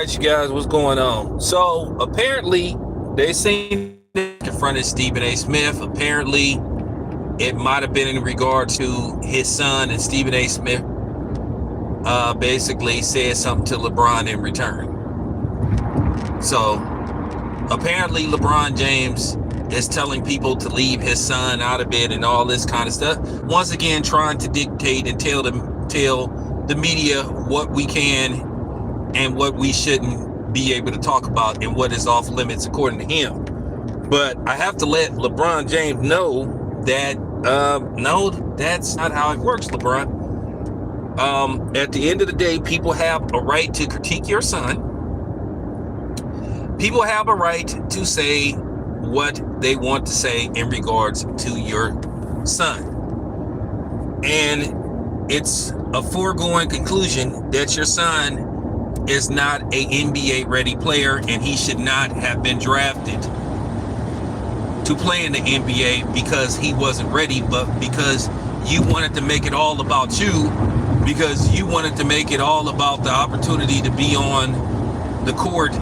right, you guys, what's going on? So apparently, they seen confronted Stephen A. Smith. Apparently, it might have been in regard to his son, and Stephen A. Smith basically said something to LeBron in return. So apparently, LeBron James is telling people to leave his son out of it and all this kind of stuff. Once again, trying to dictate and tell the media what we can and what we shouldn't be able to talk about and what is off limits according to him. But I have to let LeBron James know that no, that's not how it works, LeBron. At the end of the day, people have a right to critique your son. People have a right to say what they want to say in regards to your son. And it's a foregone conclusion that your son is not a NBA ready player, and he should not have been drafted to play in the NBA because he wasn't ready, but because you wanted to make it all about you, because you wanted to make it all about the opportunity to be on the court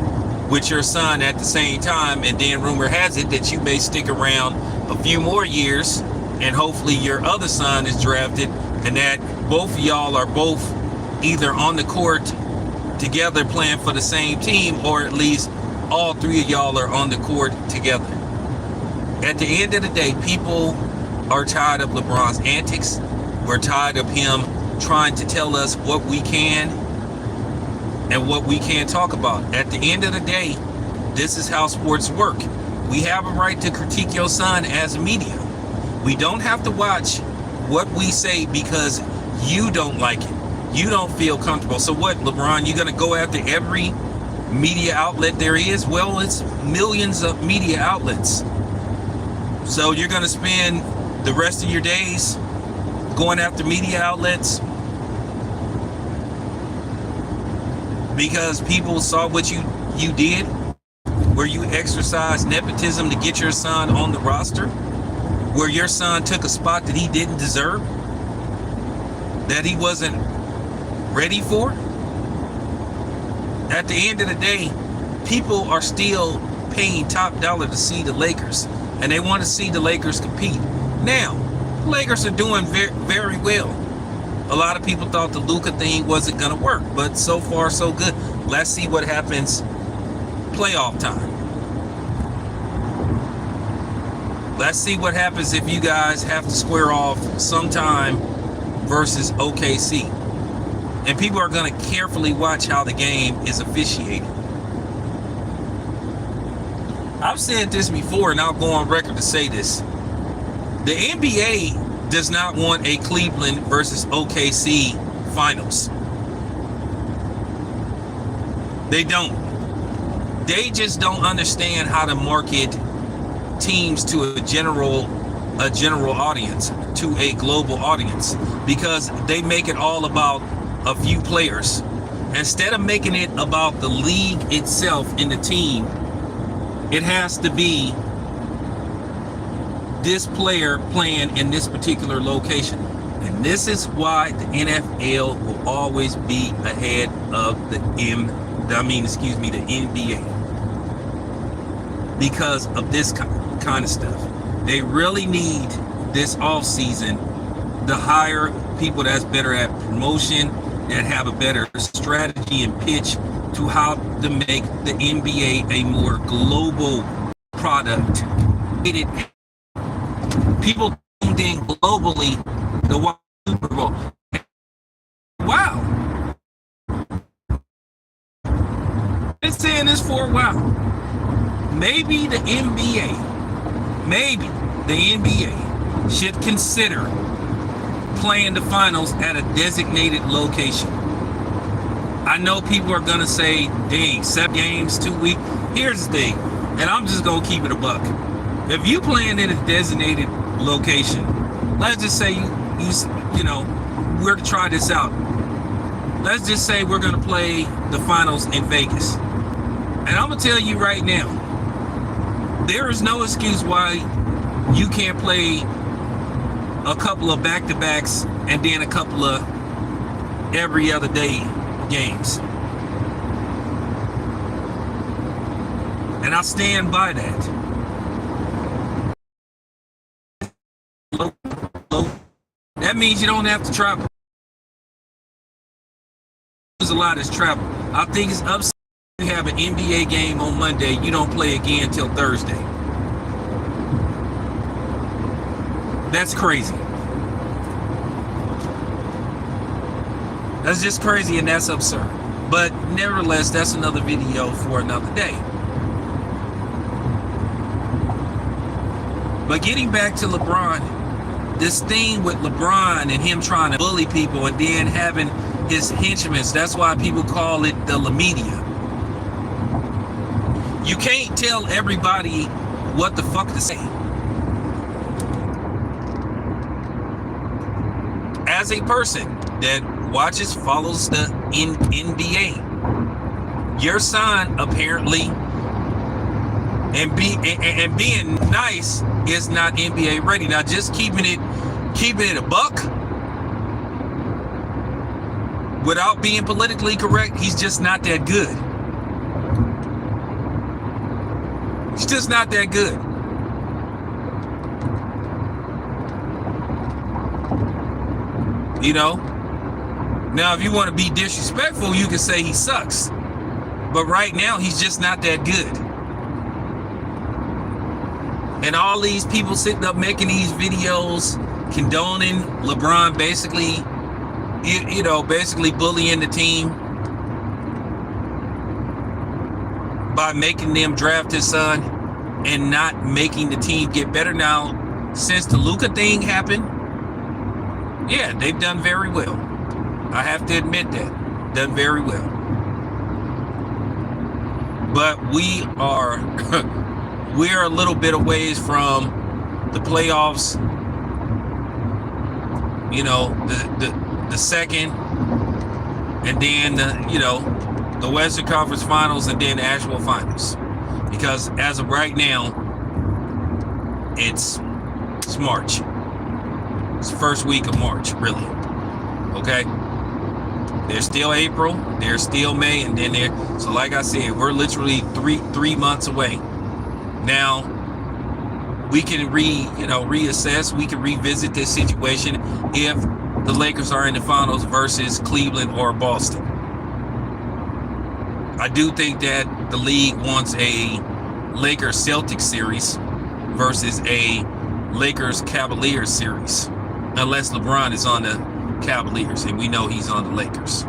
with your son at the same time. And then rumor has it that you may stick around a few more years and hopefully your other son is drafted, and that both of y'all are both either on the court together playing for the same team, or at least all three of y'all are on the court together. At the end of the day, people are tired of LeBron's antics. We're tired of him trying to tell us what we can and what we can't talk about. At the end of the day, this is how sports work. We have a right to critique your son as media. We don't have to watch what we say because you don't like it. You don't feel comfortable. So what, LeBron, you gonna go after every media outlet there is? Well, it's millions of media outlets. So you're gonna spend the rest of your days going after media outlets because people saw what you did, where you exercised nepotism to get your son on the roster, where your son took a spot that he didn't deserve, that he wasn't ready for. At the end of the day, people are still paying top dollar to see the Lakers, and they want to see the Lakers compete. Now, the Lakers are doing very, very well. A lot of people thought the Luka thing wasn't going to work, but so far so good. Let's see what happens playoff time. Let's see what happens if you guys have to square off sometime versus OKC. And people are going to carefully watch how the game is officiated. I've said this before, and I'll go on record to say this. The NBA does not want a Cleveland versus OKC finals. They don't. They just don't understand how to market teams to a general audience, to a global audience, because they make it all about a few players instead of making it about the league itself and the team. It has to be this player playing in this particular location, and this is why the NFL will always be ahead of the NBA, because of this kind of stuff. They really need this off season to hire people that's better at promotion, that have a better strategy and pitch to how to make the NBA a more global product. People tuned in globally to watch Super Bowl. Wow. Been saying this for a while. Maybe the NBA should consider playing the finals at a designated location. I know people are gonna say, dang, 7 games, 2 weeks. Here's the thing, and I'm just gonna keep it a buck. If you playing in a designated location, let's just say you know, we're to try this out. Let's just say we're gonna play the finals in Vegas. And I'm gonna tell you right now, there is no excuse why you can't play a couple of back-to-backs and then a couple of every other day games. And I stand by that. That means you don't have to travel. There's a lot of travel. I think it's upset you have an NBA game on Monday, you don't play again until Thursday. That's crazy. That's just crazy, and that's absurd. But nevertheless, that's another video for another day. But getting back to LeBron, this thing with LeBron and him trying to bully people and then having his henchmen, that's why people call it the media. You can't tell everybody what the fuck to say. As a person that watches, follows the NBA, your son apparently, and being nice is not NBA ready. Now, just keeping it a buck, without being politically correct, he's just not that good. He's just not that good. You know? Now, if you want to be disrespectful, you can say he sucks. But right now, he's just not that good. And all these people sitting up making these videos condoning LeBron basically, you know, basically bullying the team by making them draft his son and not making the team get better. Now, since the Luka thing happened, yeah, they've done very well. I have to admit that. Done very well. But we are we're a little bit away from the playoffs. You know, the second, and then the Western Conference Finals, and then the actual finals. Because as of right now, it's March. It's the first week of March, really. Okay? There's still April, there's still May, and then so like I said, we're literally three months away. Now, we can reassess, we can revisit this situation if the Lakers are in the finals versus Cleveland or Boston. I do think that the league wants a Lakers-Celtics series versus a Lakers-Cavaliers series, unless LeBron is on the Cavaliers, and we know he's on the Lakers.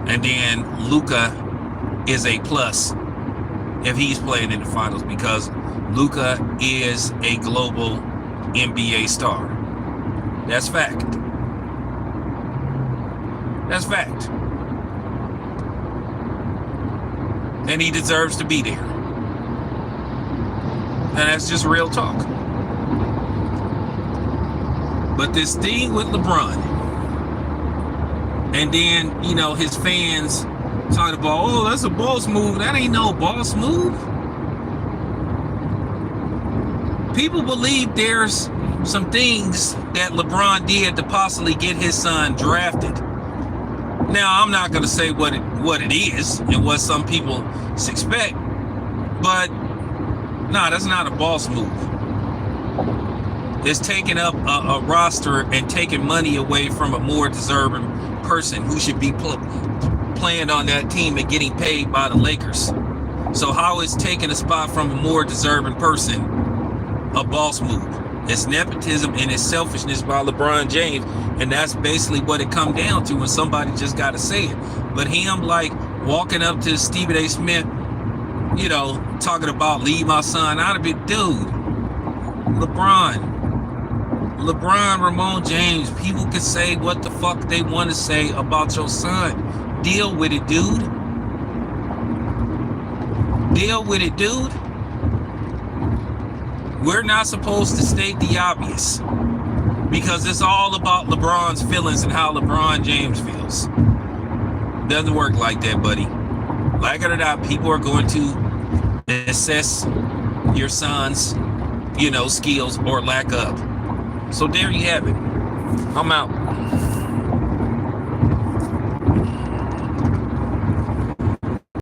And then Luka is a plus if he's playing in the finals, because Luka is a global NBA star. That's fact. That's fact. And he deserves to be there. And that's just real talk. But this thing with LeBron, and then, his fans talking about, oh, that's a boss move. That ain't no boss move. People believe there's some things that LeBron did to possibly get his son drafted. Now, I'm not going to say what it is and what some people suspect, but nah, that's not a boss move. It's taking up a roster and taking money away from a more deserving person who should be playing on that team and getting paid by the Lakers. So how is taking a spot from a more deserving person a boss move? It's nepotism and it's selfishness by LeBron James, and that's basically what it come down to, when somebody just got to say it. But him walking up to Stephen A. Smith, talking about leave my son out of it, dude. LeBron, Ramon James, people can say what the fuck they want to say about your son. Deal with it, dude. Deal with it, dude. We're not supposed to state the obvious, because it's all about LeBron's feelings and how LeBron James feels. Doesn't work like that, buddy. Like it or not, people are going to assess your son's, skills or lack of. So there you have it. I'm out.